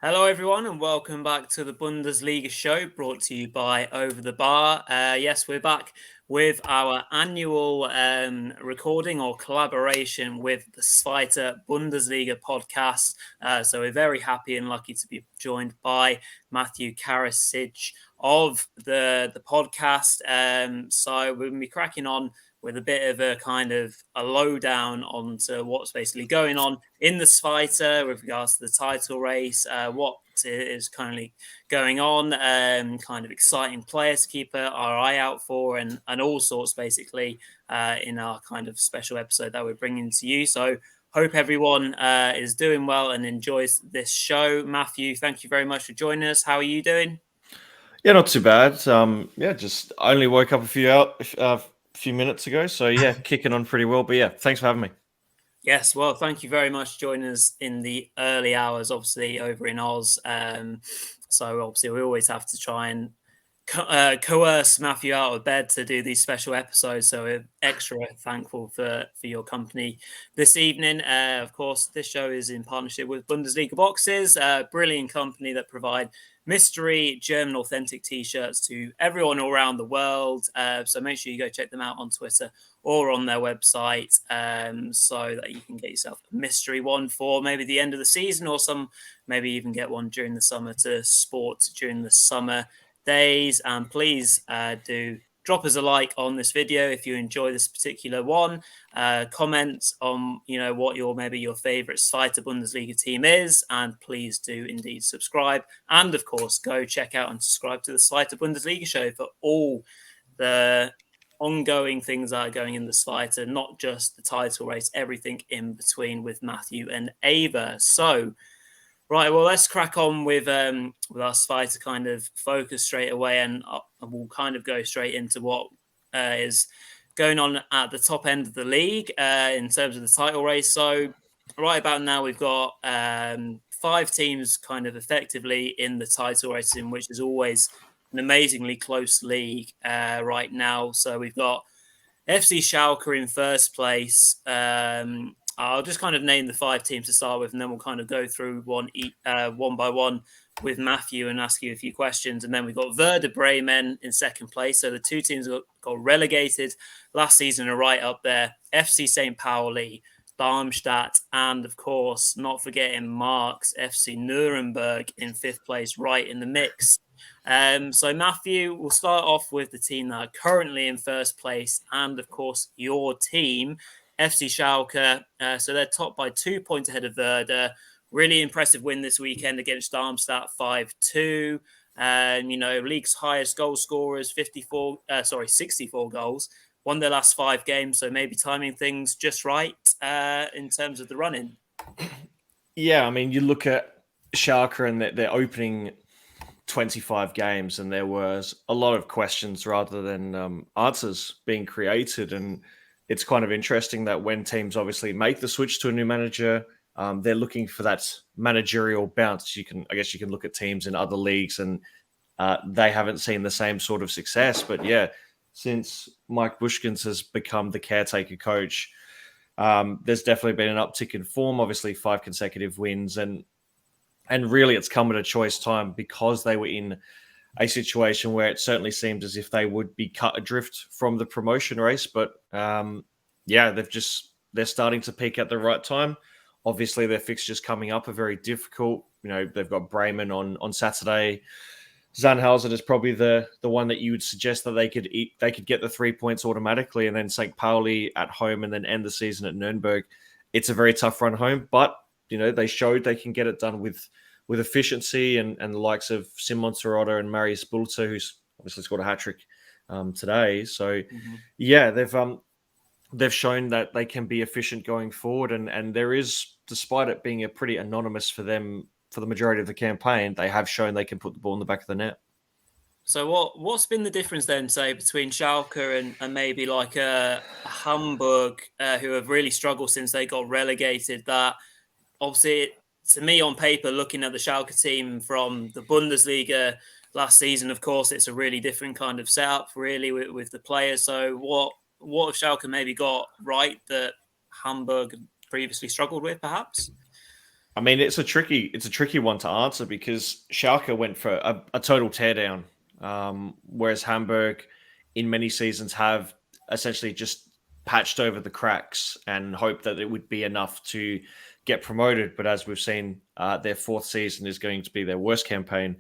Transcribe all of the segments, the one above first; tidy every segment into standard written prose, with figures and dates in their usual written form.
Hello, everyone, and welcome back to the Bundesliga show brought to you by Over the Bar. Yes, we're back with our annual recording or collaboration with the Zweite Bundesliga podcast. So we're very happy and lucky to be joined by Matthew Karasic of the podcast. So we're going to be cracking on with a bit of a kind of a lowdown onto what's basically going on in the Zweite with regards to the title race, what is currently going on, kind of exciting players to keep our eye out for, and all sorts basically in our kind of special episode that we're bringing to you. So hope everyone is doing well and enjoys this show. Matthew, thank you very much for joining us. How are you doing? Yeah, not too bad. Just only woke up a few minutes ago, so yeah, kicking on pretty well. But yeah, thanks for having me. Yes, well, thank you very much for joining us in the early hours, obviously, over in Oz. So, obviously, we always have to try and coerce Matthew out of bed to do these special episodes. So, we're extra thankful for your company this evening. Of course, this show is in partnership with Bundesliga Boxes, a brilliant company that provide mystery German authentic t-shirts to everyone all around the world. So, make sure you go check them out on Twitter or on their website, so that you can get yourself a mystery one for maybe the end of the season, or maybe even get one during the summer to sport during the summer days. And please do drop us a like on this video if you enjoy this particular one. Comment on what your favorite Zweite Bundesliga team is, and please do indeed subscribe. And of course, go check out and subscribe to the Zweite Bundesliga show for all the ongoing things that are going in the Zweite, not just the title race, everything in between with Matthew and Ava. So, right, well, let's crack on with our Zweite kind of focus straight away, and we'll kind of go straight into what is going on at the top end of the league in terms of the title race. So, right about now, we've got 5 teams kind of effectively in the title race, in which is always an amazingly close league right now. So we've got FC Schalke in first place. I'll just kind of name the 5 teams to start with, and then we'll kind of go through one by one with Matthew and ask you a few questions. And then we've got Werder Bremen in second place. So the 2 teams that got relegated last season are right up there. FC St. Pauli, Darmstadt, and of course, not forgetting Mark's FC Nürnberg in 5th place, right in the mix. So, Matthew, we'll start off with the team that are currently in first place, and of course, your team, FC Schalke. So they're top by 2 points ahead of Werder. Really impressive win this weekend against Darmstadt, 5-2. League's highest goal scorers, 64 goals. Won their last 5 games, so maybe timing things just right in terms of the run-in. Yeah, I mean, you look at Schalke and their opening 25 games, and there was a lot of questions rather than answers being created. And it's kind of interesting that when teams obviously make the switch to a new manager, they're looking for that managerial bounce. I guess you can look at teams in other leagues, and they haven't seen the same sort of success. But yeah, since Mike Bushkins has become the caretaker coach, there's definitely been an uptick in form. Obviously, 5 consecutive wins, and really it's come at a choice time because they were in a situation where it certainly seemed as if they would be cut adrift from the promotion race. But they're starting to peak at the right time. Obviously, their fixtures coming up are very difficult. They've got Bremen on Saturday. Sandhausen is probably the one that you would suggest that they could get the 3 points automatically, and then St. Pauli at home, and then end the season at Nürnberg. It's a very tough run home, but they showed they can get it done with efficiency, and the likes of Simon Terodde and Marius Bulter, who's obviously scored a hat-trick today. So, yeah, they've shown that they can be efficient going forward, and there is, despite it being a pretty anonymous for them for the majority of the campaign, they have shown they can put the ball in the back of the net. So what's been the difference then, say, between Schalke and maybe like a Hamburg, who have really struggled since they got relegated? That obviously, to me on paper, looking at the Schalke team from the Bundesliga last season, of course, it's a really different kind of setup, really, with the players. So what have Schalke maybe got right that Hamburg previously struggled with, perhaps? I mean, it's a tricky one to answer because Schalke went for a total teardown, whereas Hamburg, in many seasons, have essentially just patched over the cracks and hoped that it would be enough to get promoted. But as we've seen, their fourth season is going to be their worst campaign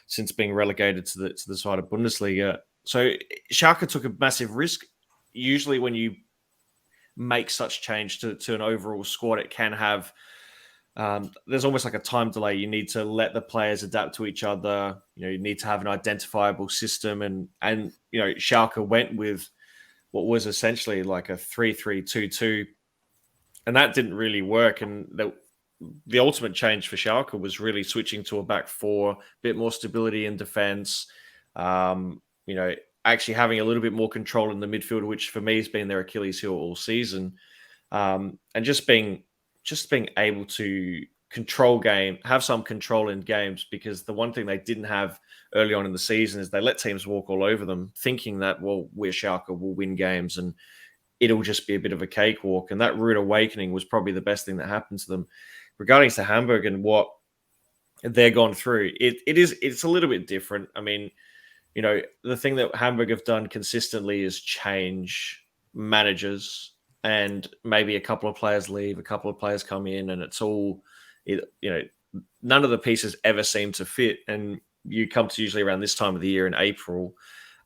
since being relegated to the side of Bundesliga. So Schalke took a massive risk. Usually, when you make such change to an overall squad, it can have there's almost like a time delay. You need to let the players adapt to each other. You need to have an identifiable system, and Schalke went with what was essentially like a 3-3-2-2, and that didn't really work. And the ultimate change for Schalke was really switching to a back four, a bit more stability in defense. Actually having a little bit more control in the midfield, which for me has been their Achilles heel all season, and just being able to have some control in games, because the one thing they didn't have early on in the season is they let teams walk all over them, thinking that, well, we're Schalke, we'll win games and it'll just be a bit of a cakewalk. And that rude awakening was probably the best thing that happened to them. Regarding to Hamburg and what they're gone through, it's a little bit different. I mean, the thing that Hamburg have done consistently is change managers, and maybe a couple of players leave, a couple of players come in, and it's all, none of the pieces ever seem to fit. And you come to usually around this time of the year in April,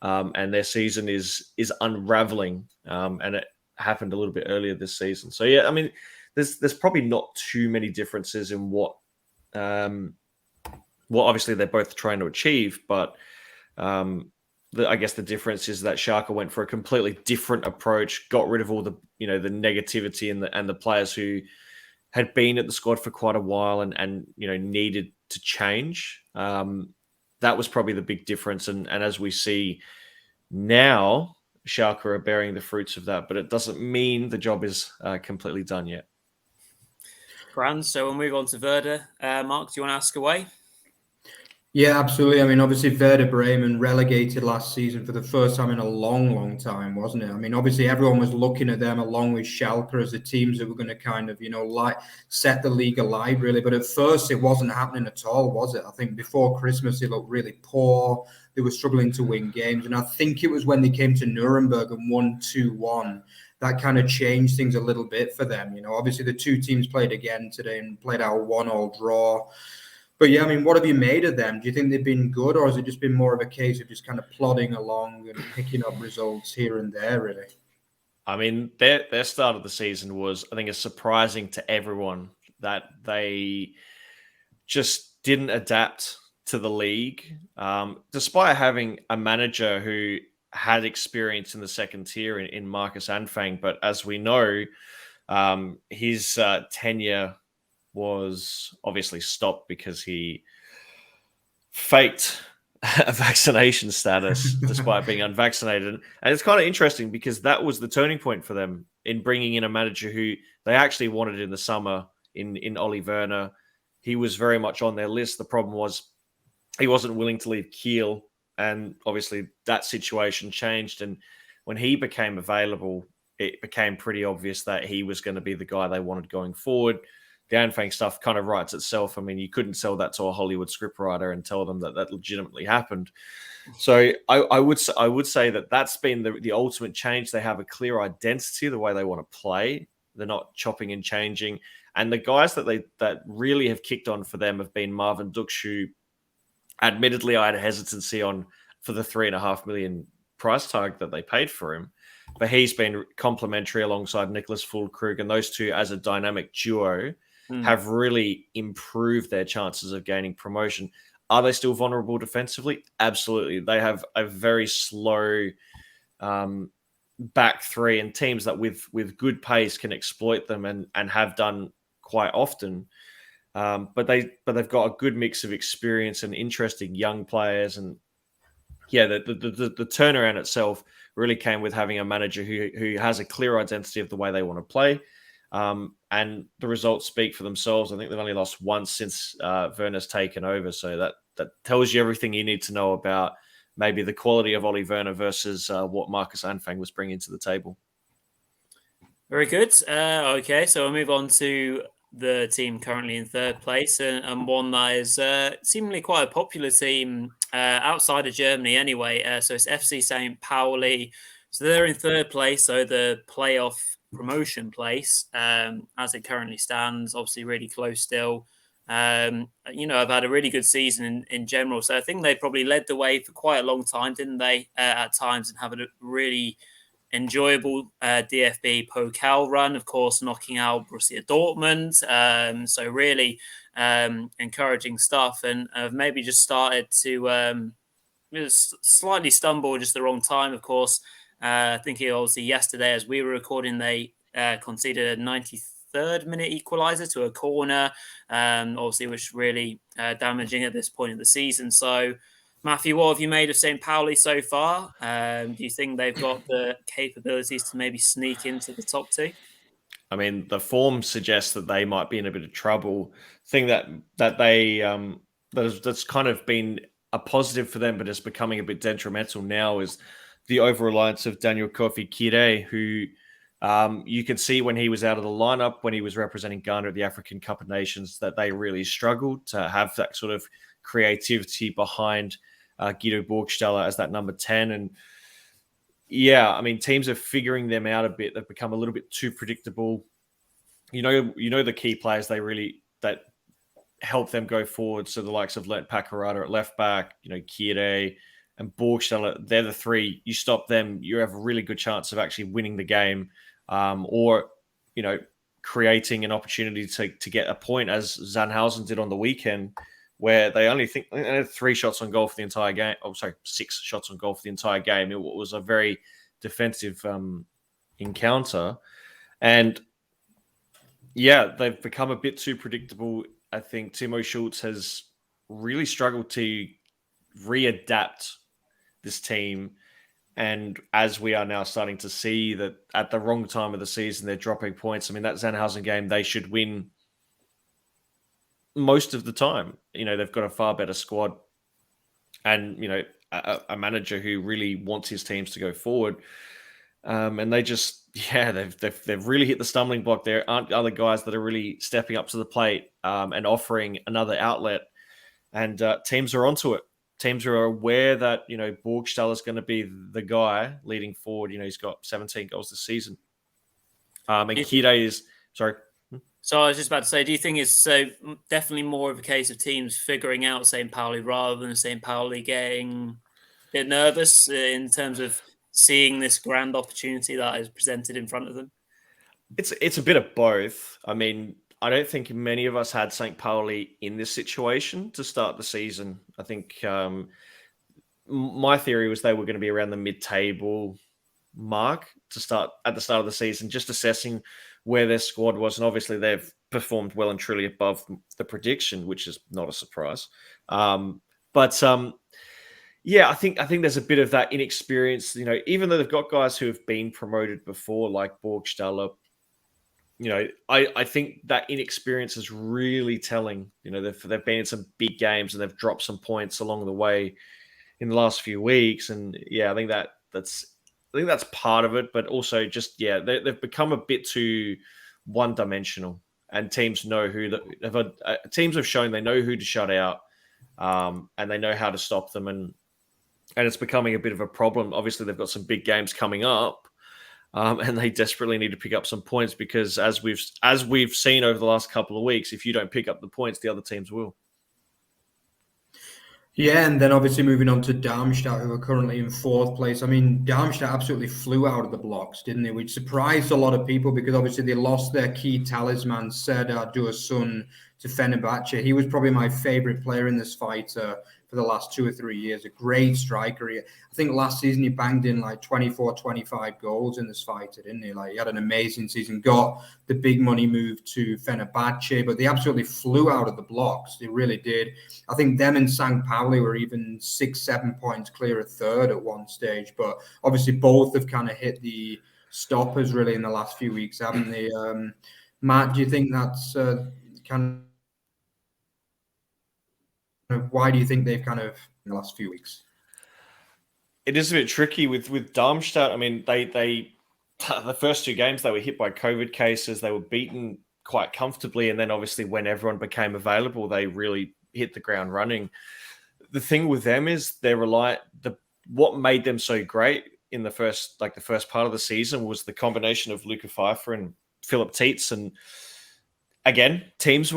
and their season is unraveling, and it happened a little bit earlier this season. So yeah, I mean, there's probably not too many differences in what obviously they're both trying to achieve, but I guess the difference is that Schalke went for a completely different approach, got rid of all the the negativity and the players who had been at the squad for quite a while and needed to change. That was probably the big difference, and as we see now, Schalke are bearing the fruits of that, but it doesn't mean the job is completely done yet. Franz, so we'll move on to Werder. Mark, do you want to ask away? Yeah, absolutely. I mean, obviously, Werder Bremen relegated last season for the first time in a long, long time, wasn't it? I mean, obviously, everyone was looking at them along with Schalke as the teams that were going to kind of, set the league alight, really. But at first, it wasn't happening at all, was it? I think before Christmas, they looked really poor. They were struggling to win games. And I think it was when they came to Nuremberg and won 2-1 that kind of changed things a little bit for them. Obviously, the two teams played again today and played out a 1-1 draw. But yeah, I mean, what have you made of them? Do you think they've been good, or has it just been more of a case of just kind of plodding along and picking up results here and there, really? I mean, their start of the season was, I think, it's surprising to everyone that they just didn't adapt to the league, despite having a manager who had experience in the second tier in Marcus Anfang. But as we know, his tenure was obviously stopped because he faked a vaccination status despite being unvaccinated. And it's kind of interesting because that was the turning point for them in bringing in a manager who they actually wanted in the summer in Ole Werner. He was very much on their list. The problem was he wasn't willing to leave Kiel, and obviously that situation changed. And when he became available, it became pretty obvious that he was going to be the guy they wanted going forward. The Anfang stuff kind of writes itself. I mean, you couldn't sell that to a Hollywood scriptwriter and tell them that that legitimately happened. So I would say that that's been the ultimate change. They have a clear identity, the way they want to play. They're not chopping and changing. And the guys that really have kicked on for them have been Marvin Duksch, who admittedly I had a hesitancy on for the 3.5 million price tag that they paid for him. But he's been complimentary alongside Nicholas Füllkrug, and those two as a dynamic duo have really improved their chances of gaining promotion. Are they still vulnerable defensively? Absolutely. They have a very slow back three, and teams that with good pace can exploit them and have done quite often. But they've got a good mix of experience and interesting young players. And yeah, the turnaround itself really came with having a manager who has a clear identity of the way they want to play. And the results speak for themselves. I think they've only lost once since Werner's taken over. So that tells you everything you need to know about maybe the quality of Ole Werner versus what Marcus Anfang was bringing to the table. Very good. Okay, so we'll move on to the team currently in third place, and one that is seemingly quite a popular team outside of Germany anyway. So it's FC St. Pauli. So they're in third place, so the playoff promotion place as it currently stands. Obviously, really close still. I've had a really good season in general. So I think they probably led the way for quite a long time, didn't they, at times, and have a really enjoyable DFB Pokal run, of course, knocking out Borussia Dortmund. So really encouraging stuff, and maybe just started to slightly stumble just the wrong time, of course. I think obviously yesterday, as we were recording, they conceded a 93rd minute equaliser to a corner, obviously, which really damaging at this point of the season. So, Matthew, what have you made of St. Pauli so far? Do you think they've got the capabilities to maybe sneak into the top two? I mean, the form suggests that they might be in a bit of trouble. Thing that they that's kind of been a positive for them, but it's becoming a bit detrimental now is the over-reliance of Daniel Kofi Kire, who you could see when he was out of the lineup, when he was representing Ghana at the African Cup of Nations, that they really struggled to have that sort of creativity behind Guido Burgstaller as that number 10. And yeah, I mean, teams are figuring them out a bit. They've become a little bit too predictable. You know the key players that help them go forward. So the likes of Lent Pakarada at left back, Kire and Burgstaller, they're the three. You stop them, you have a really good chance of actually winning the game, or creating an opportunity to get a point, as Sandhausen did on the weekend, where they had 3 shots on goal for the entire game. Oh, sorry, 6 shots on goal for the entire game. It was a very defensive encounter. And yeah, they've become a bit too predictable. I think Timo Schultz has really struggled to readapt this team. And as we are now starting to see that at the wrong time of the season, they're dropping points. I mean, that Sandhausen game, they should win most of the time. They've got a far better squad and, a manager who really wants his teams to go forward. And they just, they've really hit the stumbling block. There aren't other guys that are really stepping up to the plate and offering another outlet. And teams are onto it. Teams are aware that, Burgstaller is going to be the guy leading forward. He's got 17 goals this season. And Kire is, sorry. So I was just about to say, do you think it's definitely more of a case of teams figuring out St. Pauli rather than St. Pauli getting a bit nervous in terms of seeing this grand opportunity that is presented in front of them? It's a bit of both. I mean, I don't think many of us had St. Pauli in this situation to start the season. I think my theory was they were going to be around the mid-table mark to start at the start of the season, just assessing where their squad was. And obviously they've performed well and truly above the prediction, which is not a surprise. Yeah, I think there's a bit of that inexperience, even though they've got guys who have been promoted before, like Burgstaller. I think that inexperience is really telling. They've been in some big games and they've dropped some points along the way in the last few weeks. And yeah, I think that's part of it, but also just, they've become a bit too one-dimensional, and teams know teams have shown they know who to shut out, and they know how to stop them, and it's becoming a bit of a problem. Obviously, they've got some big games coming up, and they desperately need to pick up some points because, as we've seen over the last couple of weeks, if you don't pick up the points, the other teams will. Yeah, and then obviously moving on to Darmstadt, who are currently in 4th place. I mean, Darmstadt absolutely flew out of the blocks, didn't they? Which surprised a lot of people because obviously they lost their key talisman, Serdar Dursun, to Fenerbahce. He was probably my favorite player in this fight for the last 2 or 3 years. A great striker. I think last season he banged in like 24, 25 goals in this fight, didn't he? Like, he had an amazing season, got the big money move to Fenerbahce, but they absolutely flew out of the blocks. They really did. I think them and St. Pauli were even 6-7 points clear of third at one stage, but obviously both have kind of hit the stoppers really in the last few weeks, haven't they? Matt, do you think that's kind of, why do you think they've kind of in the last few weeks? It is a bit tricky with Darmstadt. I mean, they the first 2 games they were hit by COVID cases. They were beaten quite comfortably. And then obviously when everyone became available, they really hit the ground running. The thing with them is what made them so great in the first part of the season was the combination of Luca Pfeiffer and Philip Tietz. And again, teams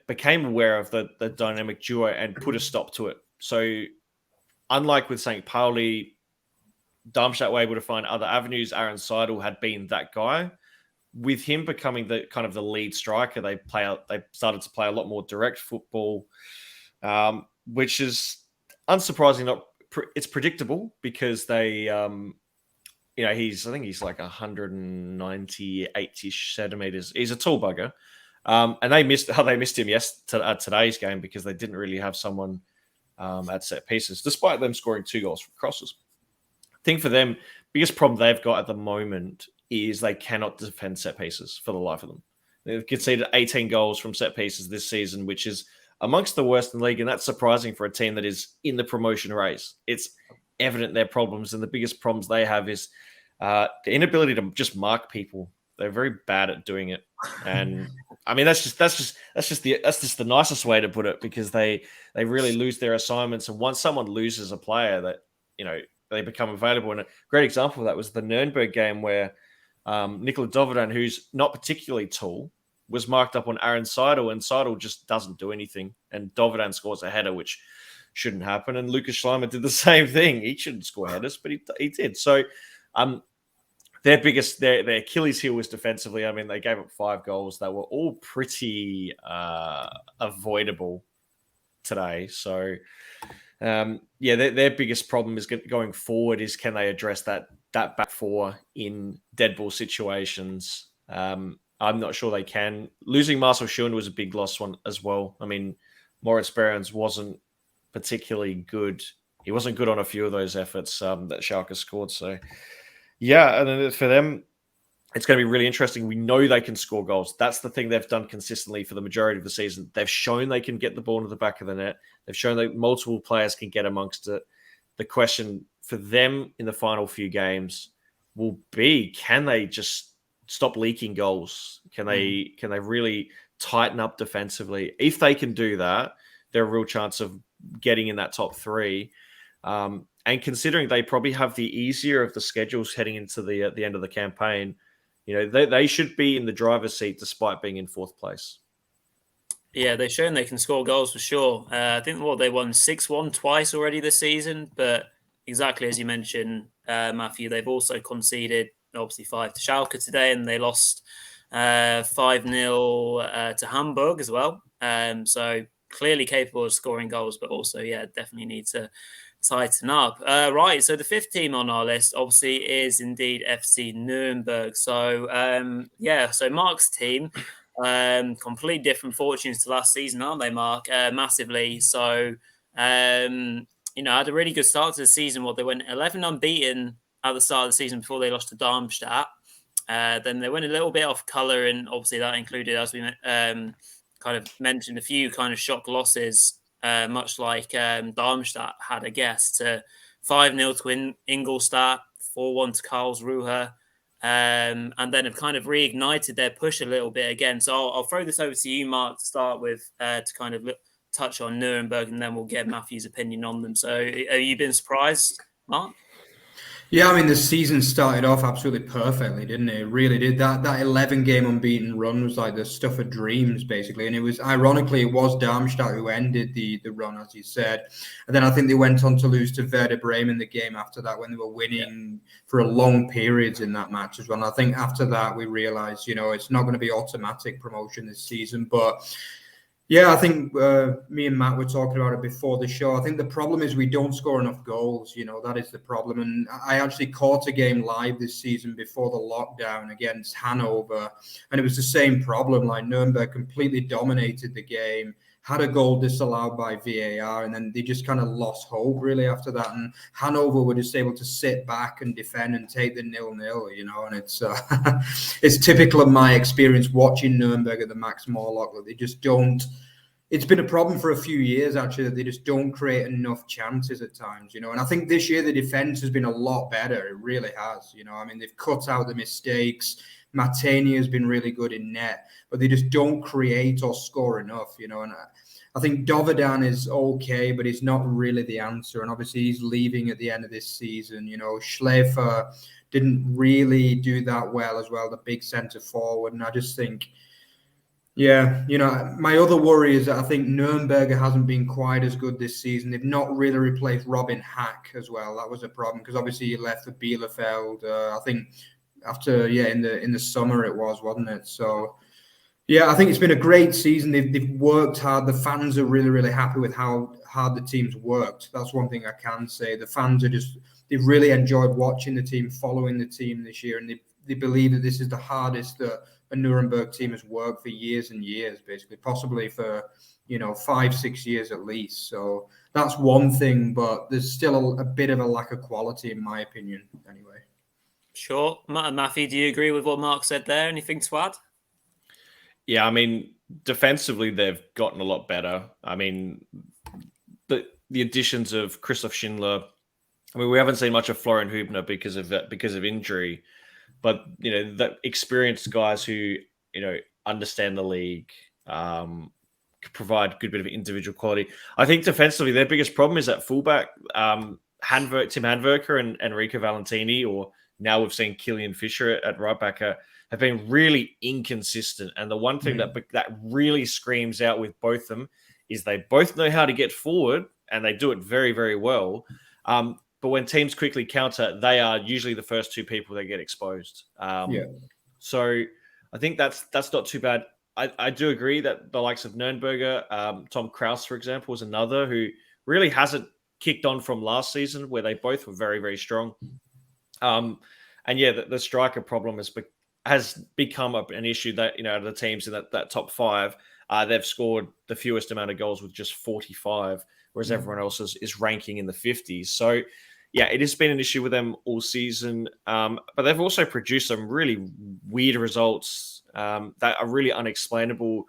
became aware of the dynamic duo and put a stop to it. So unlike with St. Pauli, Darmstadt were able to find other avenues. Aaron Seidel had been that guy. With him becoming the kind of the lead striker, they started to play a lot more direct football, which is unsurprising. It's predictable because they, I think he's like 198-ish centimeters. He's a tall bugger. And they missed him at today's game because they didn't really have someone at set pieces, despite them scoring 2 goals from crosses. I think for them, biggest problem they've got at the moment is they cannot defend set pieces for the life of them. They've conceded 18 goals from set pieces this season, which is amongst the worst in the league, and that's surprising for a team that is in the promotion race. It's evident their problems, and the biggest problems they have is the inability to just mark people. They're very bad at doing it, and I mean that's just the nicest way to put it, because they really lose their assignments, and once someone loses a player, that they become available. And a great example of that was the Nürnberg game where Nikola Dovedan, who's not particularly tall, was marked up on Aaron Seidel, and Seidel just doesn't do anything, and Dovedan scores a header, which shouldn't happen. And Lucas Schleimer did the same thing. He shouldn't score headers, but he did. So their Achilles heel was defensively. I mean, they gave up 5 goals that were all pretty avoidable today. So their biggest problem is going forward is, can they address that back four in dead ball situations? I'm not sure they can. Losing Marcel Schoen was a big loss one as well. I mean, Moritz Behrens wasn't particularly good. He wasn't good on a few of those efforts that Schalke scored. So, yeah, and then for them, it's going to be really interesting. We know they can score goals. That's the thing they've done consistently for the majority of the season. They've shown they can get the ball to the back of the net. They've shown that multiple players can get amongst it. The question for them in the final few games will be, can they just stop leaking goals? Can they really tighten up defensively? If they can do that, they're a real chance of getting in that top 3. And considering they probably have the easier of the schedules heading into the end of the campaign, they should be in the driver's seat despite being in 4th place. Yeah, they've shown they can score goals for sure. I think they won 6-1 twice already this season, but exactly as you mentioned, Matthew, they've also conceded obviously 5 to Schalke today, and they lost 5-0 to Hamburg as well. So clearly capable of scoring goals, but also, definitely need to tighten up. Right, so the 5th team on our list obviously is indeed FC Nürnberg. So so Mark's team, completely different fortunes to last season, aren't they, Mark? Massively. So had a really good start to the season. They went 11 unbeaten at the start of the season before they lost to Darmstadt. Then they went a little bit off colour, and obviously that included, as we kind of mentioned, a few kind of shock losses, much like Darmstadt had, I guess, to 5-0 to Ingolstadt, 4-1 to Karlsruhe, and then have kind of reignited their push a little bit again. So I'll throw this over to you, Mark, to start with, to kind of touch on Nuremberg, and then we'll get Matthew's opinion on them. So have you been surprised, Mark? Yeah, I mean, the season started off absolutely perfectly, didn't it? It really did. That 11-game unbeaten run was like the stuff of dreams, basically. And it was, ironically, it was Darmstadt who ended the run, as you said. And then I think they went on to lose to Werder Bremen the game after that, when they were winning for a long periods in that match as well. And I think after that, we realized, it's not going to be automatic promotion this season. But yeah, I think me and Matt were talking about it before the show. I think the problem is we don't score enough goals. That is the problem. And I actually caught a game live this season before the lockdown against Hanover, and it was the same problem. Like, Nuremberg completely dominated the game, had a goal disallowed by VAR, and then they just kind of lost hope really after that. And Hanover were just able to sit back and defend and take the 0-0, and it's it's typical of my experience watching Nuremberg at the Max Morlock, that they just don't. It's been a problem for a few years, actually, that they just don't create enough chances at times, And I think this year the defense has been a lot better. It really has, I mean, they've cut out the mistakes. Matania has been really good in net, but they just don't create or score enough, And I think Dovedan is okay, but he's not really the answer. And obviously he's leaving at the end of this season. Schläfer didn't really do that well as well, the big centre forward. And I just think, my other worry is that I think Nürnberg hasn't been quite as good this season. They've not really replaced Robin Hack as well. That was a problem because obviously he left for Bielefeld. I think after in the summer it was, wasn't it? So I think it's been a great season. They've worked hard. The fans are really, really happy with how hard the team's worked. That's one thing I can say. The fans they've really enjoyed watching the team, following the team this year, and they believe that this is the hardest that a Nuremberg team has worked for years and years, basically, possibly for 5-6 years at least. So that's one thing, but there's still a bit of a lack of quality, in my opinion, anyway. Sure. Matthew, do you agree with what Mark said there? Anything to add? Yeah, I mean, defensively, they've gotten a lot better. I mean, the additions of Christoph Schindler. I mean, we haven't seen much of Florian Hübner because of injury, but the experienced guys who understand the league, provide a good bit of individual quality. I think defensively, their biggest problem is at fullback. Tim Handwerker and Enrico Valentini, or now we've seen Killian Fischer at right back, have been really inconsistent. And the one thing that really screams out with both of them is they both know how to get forward, and they do it very, very well. But when teams quickly counter, they are usually the first two people that get exposed. So I think that's not too bad. I do agree that the likes of Nürnberger, Tom Kraus, for example, is another who really hasn't kicked on from last season, where they both were very, very strong. And the striker problem has become an issue that, out of the teams in that top five, they've scored the fewest amount of goals with just 45, whereas everyone else is ranking in the 50s. So, it has been an issue with them all season. But they've also produced some really weird results that are really unexplainable.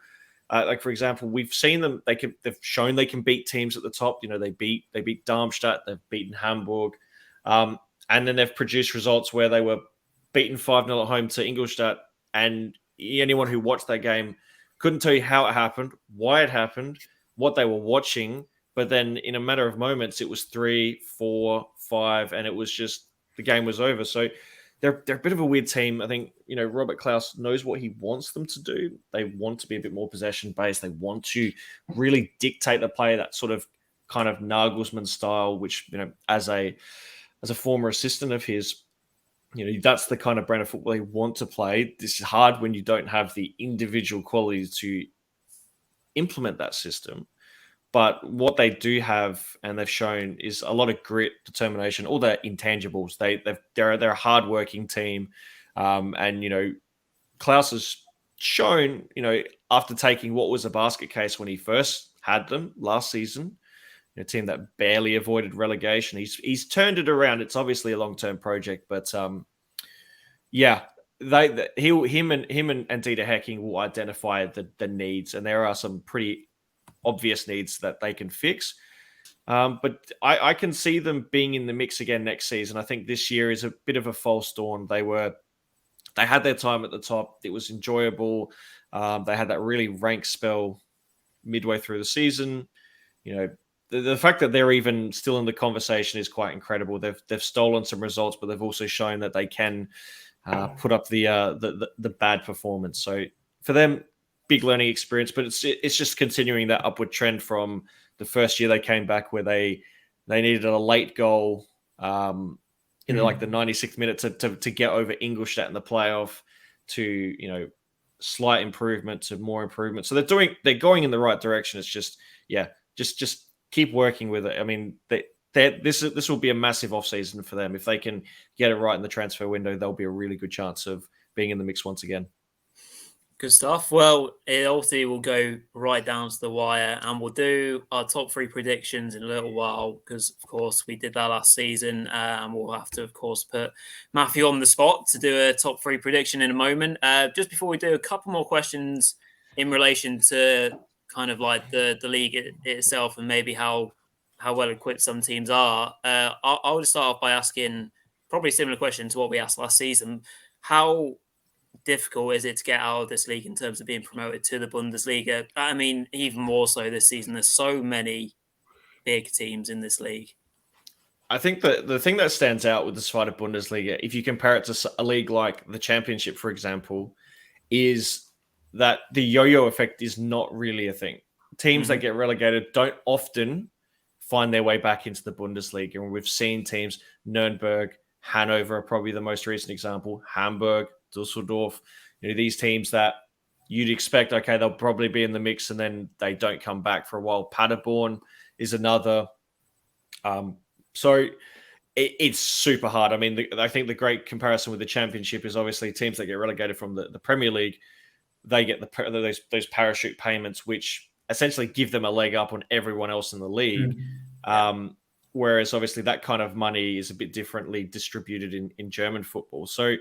Like, for example, we've seen them. They've shown they can beat teams at the top. They beat Darmstadt. They've beaten Hamburg. And then they've produced results where they were beaten 5-0 at home to Ingolstadt. And anyone who watched that game couldn't tell you how it happened, why it happened, what they were watching. But then in a matter of moments, it was 3, 4, 5, and it was just the game was over. So they're a bit of a weird team. I think, Robert Klaus knows what he wants them to do. They want to be a bit more possession-based. They want to really dictate the play, that sort of kind of Nagelsmann style, which, as a former assistant of his, that's the kind of brand of football they want to play. This is hard when you don't have the individual qualities to implement that system. But what they do have, and they've shown, is a lot of grit, determination, all their intangibles. They're a hardworking team, and Klaus has shown, after taking what was a basket case when he first had them last season, a team that barely avoided relegation, he's turned it around. It's obviously a long-term project, but him and Dieter Hecking will identify the needs, and there are some pretty obvious needs that they can fix. But I can see them being in the mix again next season. I think this year is a bit of a false dawn. They had their time at the top. It was enjoyable. They had that really rank spell midway through the season. The fact that they're even still in the conversation is quite incredible. They've stolen some results, but they've also shown that they can put up the bad performance. So for them, big learning experience, but it's just continuing that upward trend from the first year they came back, where they needed a late goal in the 96th minute to get over Ingolstadt in the playoff, to slight improvement to more improvement. So they're going in the right direction. It's just keep working with it. I mean, this will be a massive off season for them. If they can get it right in the transfer window, there'll be a really good chance of being in the mix once again. Good stuff. Well, it obviously will go right down to the wire, and we'll do our top 3 predictions in a little while, because, of course, we did that last season, and we'll have to, of course, put Matthew on the spot to do a top 3 prediction in a moment. Just before we do, a couple more questions in relation to kind of like the league itself, and maybe how well equipped some teams are. I'll just start off by asking probably a similar question to what we asked last season. How difficult is it to get out of this league in terms of being promoted to the Bundesliga? I mean, even more so this season. There's so many big teams in this league. I think that the thing that stands out with the Zweite Bundesliga, if you compare it to a league like the Championship, for example, is that the yo-yo effect is not really a thing. Teams that get relegated don't often find their way back into the Bundesliga. And we've seen teams, Nürnberg, Hanover are probably the most recent example, Hamburg, Dusseldorf, these teams that you'd expect, okay, they'll probably be in the mix and then they don't come back for a while. Paderborn is another. So it's super hard. I mean, I think the great comparison with the Championship is obviously teams that get relegated from the Premier League, they get those parachute payments, which essentially give them a leg up on everyone else in the league. Whereas obviously that kind of money is a bit differently distributed in German football. So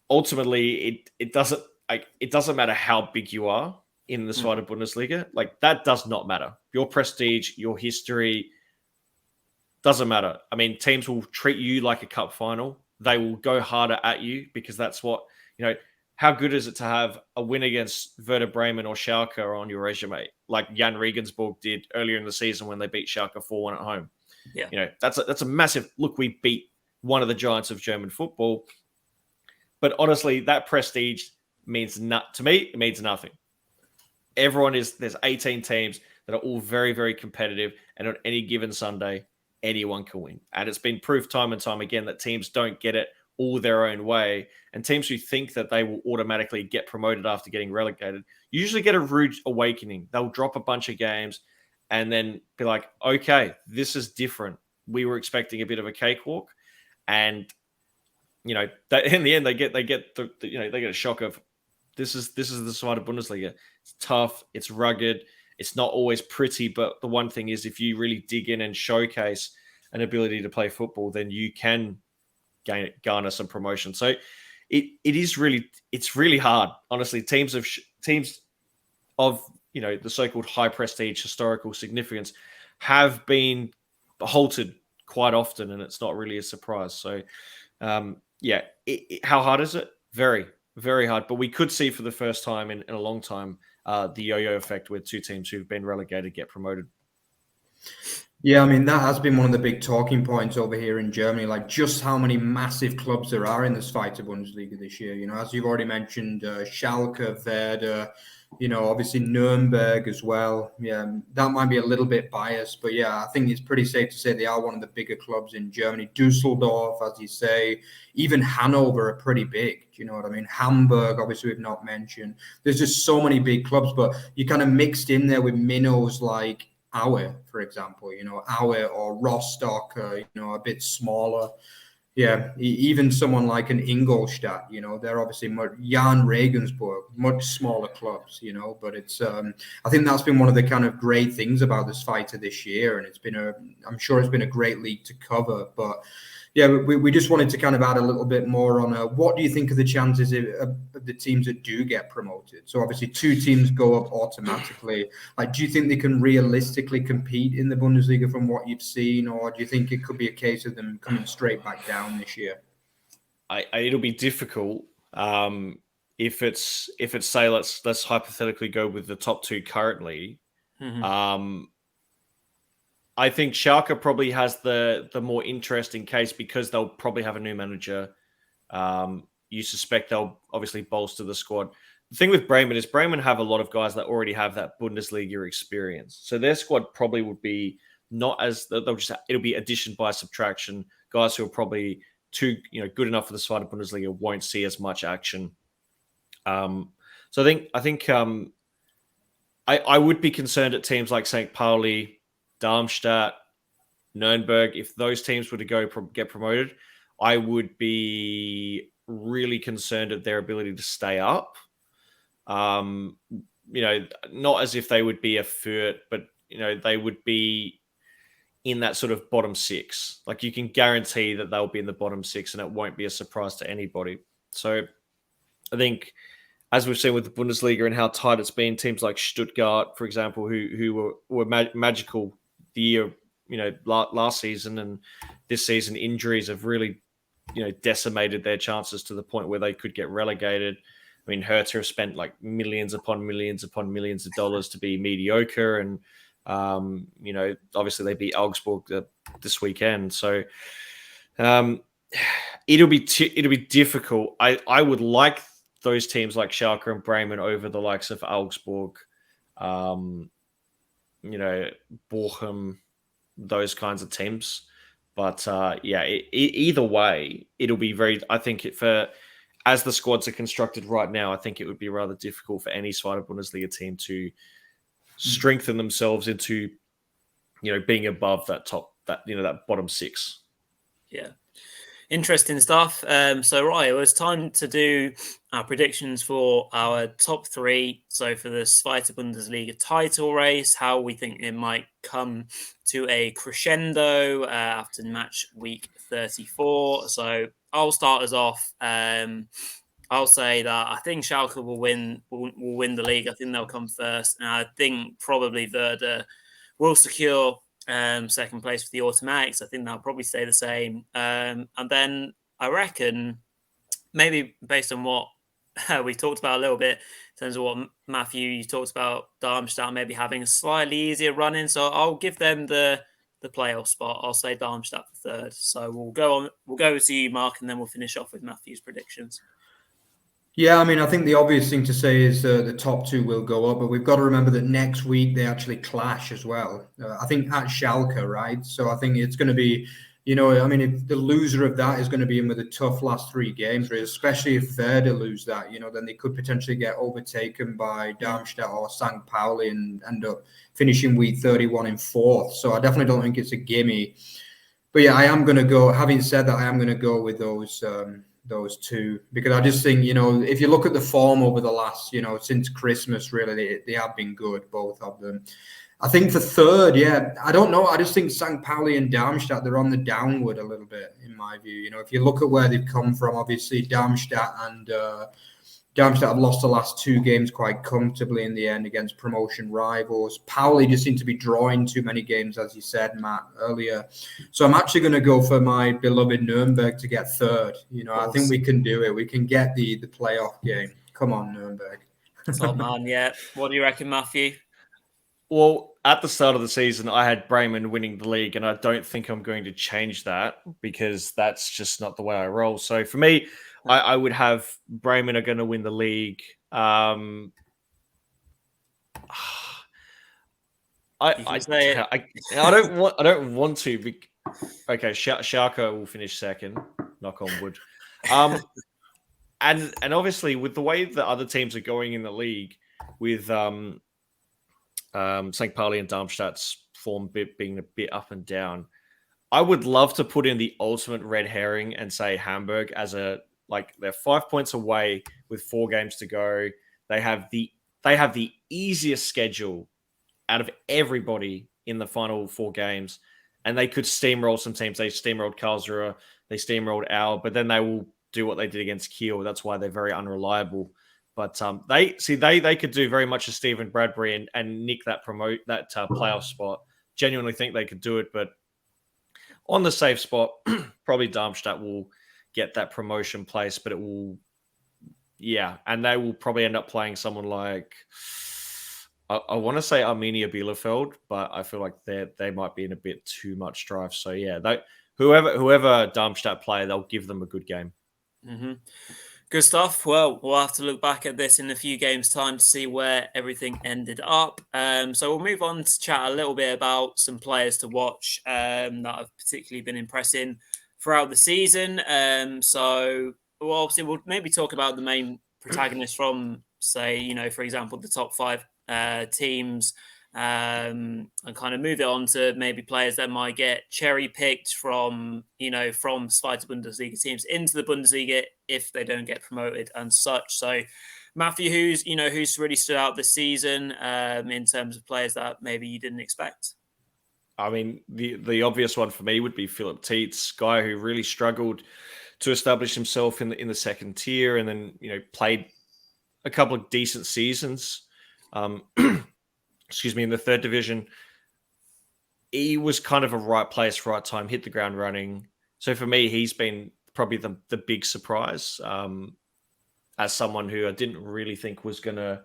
ultimately, it doesn't matter how big you are in the Zweite Bundesliga. Like, that does not matter. Your prestige, your history doesn't matter. I mean, teams will treat you like a cup final. They will go harder at you because that's what, how good is it to have a win against Werder Bremen or Schalke on your resume, like Jan Regensburg did earlier in the season when they beat Schalke 4-1 at home? Yeah. That's a massive look. We beat one of the giants of German football. But honestly, that prestige means to me, it means nothing. There's 18 teams that are all very, very competitive. And on any given Sunday, anyone can win. And it's been proved time and time again that teams don't get it all their own way. And teams who think that they will automatically get promoted after getting relegated usually get a rude awakening. They'll drop a bunch of games and then be like, okay, this is different. We were expecting a bit of a cakewalk. And in the end, they get a shock of this is the Zweite Bundesliga. It's tough, it's rugged, it's not always pretty. But the one thing is, if you really dig in and showcase an ability to play football, then you can garner some promotion. So it's really hard, honestly. Teams of the so-called high prestige historical significance have been halted quite often, and it's not really a surprise. So. How hard is it? Very, very hard. But we could see for the first time in a long time the yo-yo effect where two teams who've been relegated get promoted. Yeah, I mean, that has been one of the big talking points over here in Germany, like just how many massive clubs there are in the Zweite Bundesliga this year. As you've already mentioned, Schalke, Werder, obviously Nürnberg as well. Yeah, that might be a little bit biased, but yeah, I think it's pretty safe to say they are one of the bigger clubs in Germany. Dusseldorf, as you say, even Hanover are pretty big. Do you know what I mean? Hamburg, obviously, we've not mentioned. There's just so many big clubs, but you kind of mixed in there with minnows like Aue, for example, Aue or Rostock, a bit smaller. Yeah, even someone like an Ingolstadt, they're obviously Jan Regensburg, much smaller clubs, but it's, I think that's been one of the kind of great things about this fighter this year. And I'm sure it's been a great league to cover, but yeah, we just wanted to kind of add a little bit more on what do you think of the chances of the teams that do get promoted? So obviously 2 teams go up automatically. Like, do you think they can realistically compete in the Bundesliga from what you've seen, or do you think it could be a case of them coming straight back down this year? It'll be difficult if it's say let's hypothetically go with the top 2 currently. I think Schalke probably has the more interesting case because they'll probably have a new manager. You suspect they'll obviously bolster the squad. The thing with Bremen is Bremen have a lot of guys that already have that Bundesliga experience. So their squad probably would be not as it'll be addition by subtraction. Guys who are probably good enough for the Zweite Bundesliga won't see as much action. So I think I would be concerned at teams like St. Pauli, Darmstadt, Nürnberg. If those teams were to get promoted, I would be really concerned at their ability to stay up. Not as if they would be a Fürth, but they would be in that sort of bottom 6. Like, you can guarantee that they'll be in the bottom 6 and it won't be a surprise to anybody. So I think, as we've seen with the Bundesliga and how tight it's been, teams like Stuttgart, for example, who were magical the year, last season, and this season injuries have really decimated their chances to the point where they could get relegated. I mean, Hertha have spent like millions upon millions upon millions of dollars to be mediocre, and obviously they beat Augsburg this weekend. So it'll be difficult. I would like those teams like Schalke and Bremen over the likes of Augsburg, Bochum, those kinds of teams. But either way, it'll be very. I think as the squads are constructed right now, I think it would be rather difficult for any Zweite Bundesliga team to strengthen themselves into, being above that bottom six. Yeah. Interesting stuff. So, right, it was time to do our predictions for our top three. So, for the Zweite Bundesliga title race, how we think it might come to a crescendo after match week 34. So, I'll start us off. I'll say that I think Schalke will win the league. I think they'll come first, and I think probably Werder will secure second place for the automatics. I think they'll probably stay the same. And then I reckon, maybe based on what we talked about a little bit in terms of what Matthew, you talked about Darmstadt maybe having a slightly easier run in. So I'll give them the playoff spot. I'll say Darmstadt for third. So we'll go to you, Mark, and then we'll finish off with Matthew's predictions. Yeah, I mean, I think the obvious thing to say is the top two will go up, but we've got to remember that next week they actually clash as well. I think at Schalke, right? So I think it's going to be, if the loser of that is going to be in with a tough last three games, really, especially if Werder lose that, then they could potentially get overtaken by Darmstadt or St. Pauli and end up finishing week 31 in fourth. So I definitely don't think it's a gimme. But yeah, I am going to go, having said that, I am going to go with those two, because I just think, if you look at the form over the last, since Christmas, really, they have been good, both of them. I think for third, I don't know. I just think St. Pauli and Darmstadt, they're on the downward a little bit, in my view. If you look at where they've come from, obviously Darmstadt have lost the last two games quite comfortably in the end against promotion rivals. Pauli just seem to be drawing too many games, as you said, Matt, earlier. So I'm actually going to go for my beloved Nürnberg to get third. I think we can do it. We can get the playoff game. Come on, Nürnberg. Top man, yeah. What do you reckon, Matthew? Well, at the start of the season, I had Bremen winning the league, and I don't think I'm going to change that because that's just not the way I roll. So for me, I would have Bremen are going to win the league. I don't want to. Okay, Schalke will finish second. Knock on wood. And obviously with the way that other teams are going in the league, with St. Pauli and Darmstadt's form being a bit up and down, I would love to put in the ultimate red herring and say Hamburg as they're 5 points away with 4 games to go. They have the easiest schedule out of everybody in the final 4 games, and they could steamroll some teams. They steamrolled Karlsruhe, they steamrolled Aue, but then they will do what they did against Kiel. That's why they're very unreliable. But they could do very much as Stephen Bradbury and nick that playoff spot. Genuinely think they could do it, but on the safe spot, probably Darmstadt will get that promotion place, but it will, and they will probably end up playing someone like, I want to say Arminia Bielefeld, but I feel like they might be in a bit too much strife. So whoever Darmstadt play, they'll give them a good game. Mm-hmm. Good stuff. Well, we'll have to look back at this in a few games' time to see where everything ended up. So we'll move on to chat a little bit about some players to watch that have particularly been impressing throughout the season. Obviously we'll maybe talk about the main protagonists from, say, for example, the top 5 teams, and kind of move it on to maybe players that might get cherry picked from Zweite Bundesliga teams into the Bundesliga if they don't get promoted and such. So, Matthew, who's really stood out this season in terms of players that maybe you didn't expect? I mean, the obvious one for me would be Philip Tietz, guy who really struggled to establish himself in the second tier, and then played a couple of decent seasons. In the third division. He was kind of a right place, right time, hit the ground running. So for me, he's been probably the big surprise, as someone who I didn't really think was going to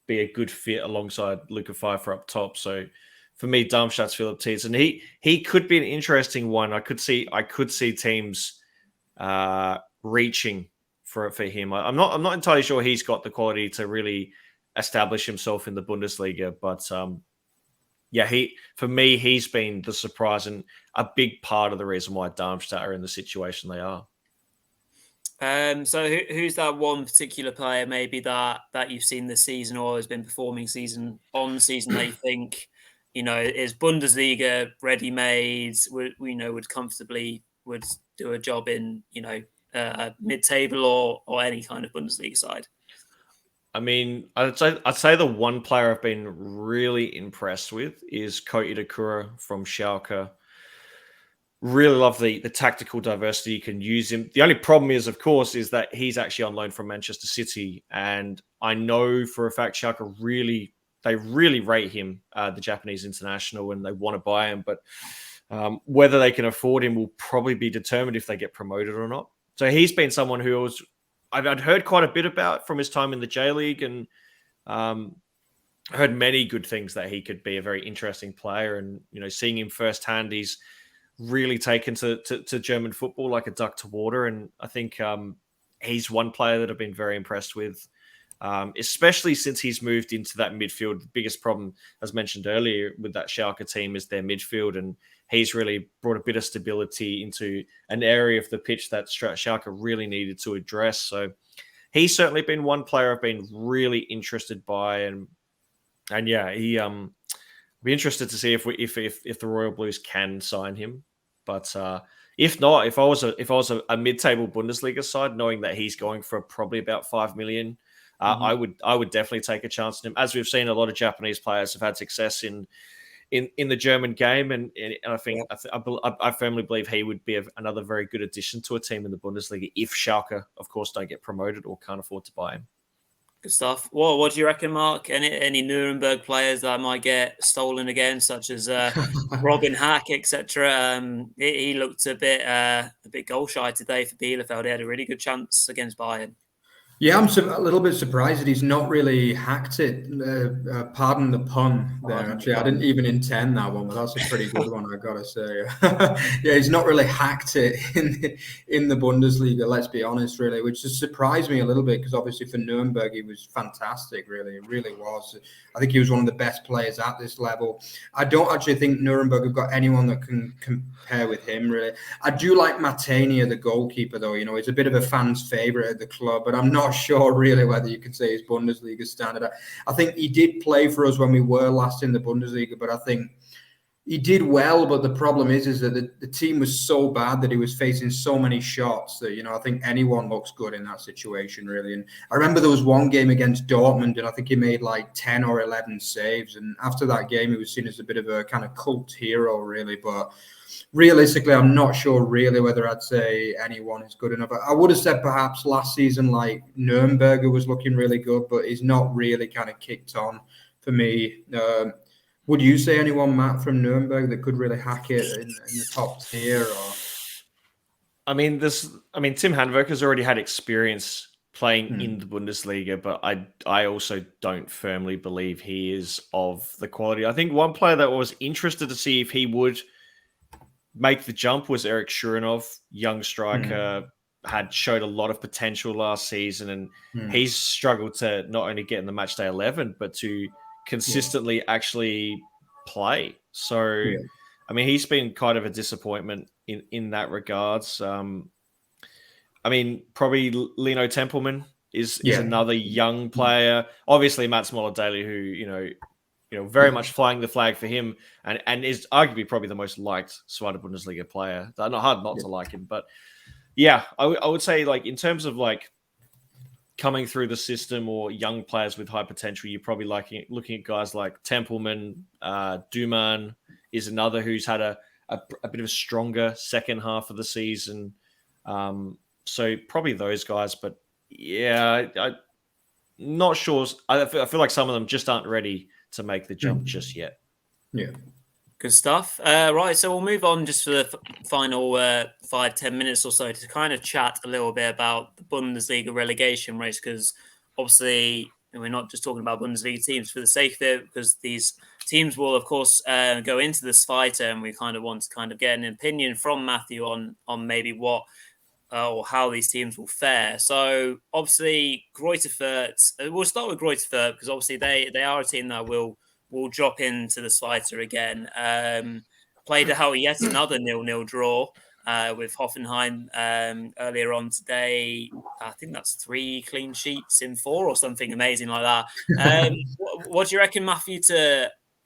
be a good fit alongside Luca Pfeiffer up top. So for me, Darmstadt's Philipp Tietz, and he could be an interesting one. I could see teams reaching for him. I'm not entirely sure he's got the quality to really establish himself in the Bundesliga, but for me, he's been the surprise and a big part of the reason why Darmstadt are in the situation they are. So who's that one particular player maybe that you've seen this season or has been performing season that you think, is Bundesliga ready-made, would comfortably would do a job in, mid-table or any kind of Bundesliga side? I mean, I'd say the one player I've been really impressed with is Ko Itakura from Schalke. Really love the tactical diversity you can use him. The only problem is, of course, is that he's actually on loan from Manchester City, and I know for a fact Schalke really rate him, the Japanese international, and they want to buy him. But whether they can afford him will probably be determined if they get promoted or not. So he's been someone who I'd heard quite a bit about from his time in the J League, and heard many good things that he could be a very interesting player. And seeing him firsthand, he's really taken to German football like a duck to water. And I think he's one player that I've been very impressed with, especially since he's moved into that midfield. The biggest problem, as mentioned earlier, with that Schalke team is their midfield, and he's really brought a bit of stability into an area of the pitch that Schalke really needed to address. So he's certainly been one player I've been really interested by, and he be interested to see if the Royal Blues can sign him. But if not, if I was a mid-table Bundesliga side, knowing that he's going for probably about 5 million, I would definitely take a chance on him. As we've seen, a lot of Japanese players have had success in the German game, and I think I firmly believe he would be another very good addition to a team in the Bundesliga if Schalke, of course, don't get promoted or can't afford to buy him. Good stuff. What do you reckon, Mark? Any Nuremberg players that might get stolen again, such as Robin Hack, etc.? He looked a bit goal shy today for Bielefeld. He had a really good chance against Bayern. Yeah, I'm a little bit surprised that he's not really hacked it. Pardon the pun there, actually. I didn't even intend that one, but that's a pretty good one, I gotta say. Yeah, he's not really hacked it in the Bundesliga, let's be honest, really, which has surprised me a little bit, because obviously for Nuremberg, he was fantastic, really. It really was. I think he was one of the best players at this level. I don't actually think Nuremberg have got anyone that can compare with him, really. I do like Matania, the goalkeeper, though. He's a bit of a fan's favourite at the club, but I'm not sure really whether you could say he's Bundesliga standard. I think he did play for us when we were last in the Bundesliga, but I think he did well. But the problem is that the team was so bad that he was facing so many shots that, I think anyone looks good in that situation, really. And I remember there was one game against Dortmund, and I think he made like 10 or 11 saves. And after that game, he was seen as a bit of a kind of cult hero, really. But realistically, I'm not sure really whether I'd say anyone is good enough. I would have said perhaps last season, like Nürnberger was looking really good, but he's not really kind of kicked on for me. Would you say anyone, Matt, from Nürnberg that could really hack it in the top tier? Or? I mean, Tim Handwerker's already had experience playing in the Bundesliga, but I also don't firmly believe he is of the quality. I think one player that I was interested to see if he would make the jump was Eric Shuranov, young striker, had showed a lot of potential last season, and he's struggled to not only get in the matchday 11, but to consistently actually play. So, I mean, he's been kind of a disappointment in that regards. I mean, probably Lino Tempelman is another young player. Obviously, Mats Moller-Daly, who very much flying the flag for him, and is arguably probably the most liked Zweite Bundesliga player. Not hard not to like him, but I would say, like, in terms of like coming through the system or young players with high potential, you're probably looking at guys like Tempelman. Duman is another who's had a bit of a stronger second half of the season. So probably those guys, but I'm not sure. I feel like some of them just aren't ready to make the jump just yet. Yeah. Good stuff. Right, so we'll move on just for the final 5-10 minutes or so to kind of chat a little bit about the Bundesliga relegation race, because obviously we're not just talking about Bundesliga teams for the sake of it, because these teams will, of course, go into this fight, and we kind of want to kind of get an opinion from Matthew on maybe what or how these teams will fare. So obviously, Greuther Fürth. We'll start with Greuther Fürth because obviously they are a team that will drop into the fighter again. Played out yet another 0-0 draw with Hoffenheim earlier on today. I think that's 3 clean sheets in 4 or something amazing like that. What do you reckon, Matthew?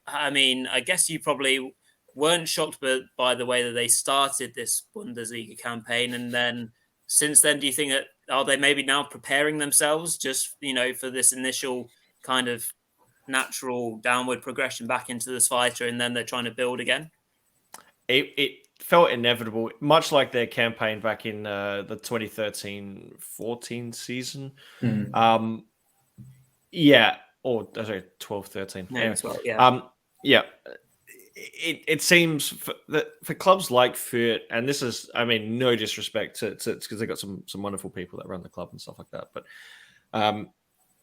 I mean, I guess you probably weren't shocked by the way that they started this Bundesliga campaign, and then since then, do you think that are they maybe now preparing themselves just for this initial kind of natural downward progression back into this fighter, and then they're trying to build again? It felt inevitable, much like their campaign back in the 2013-14 season. Mm. Or sorry, 12-13. Yeah, 12, yeah. It seems for clubs like Fürth, and this is, I mean, no disrespect to because they've got some wonderful people that run the club and stuff like that, but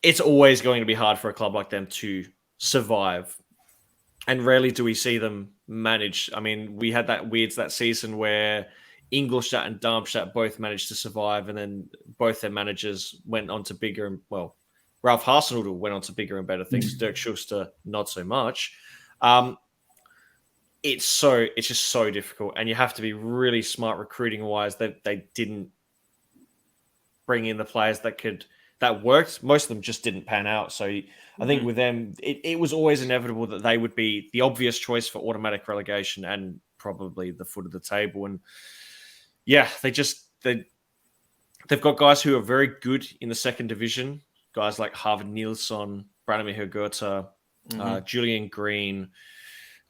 it's always going to be hard for a club like them to survive. And rarely do we see them manage. I mean, we had that season where Ingolstadt and Darmstadt both managed to survive, and then both their managers went on to bigger and, well, Ralph Hasenhüttl went on to bigger and better things. Dirk Schuster, not so much. It's just so difficult, and you have to be really smart recruiting wise. That they didn't bring in the players that worked. Most of them just didn't pan out. So I think with them, it was always inevitable that they would be the obvious choice for automatic relegation and probably the foot of the table. And yeah, they've got guys who are very good in the second division. Guys like Harvard Nilsson, Branimir Hurgota, Julian Green.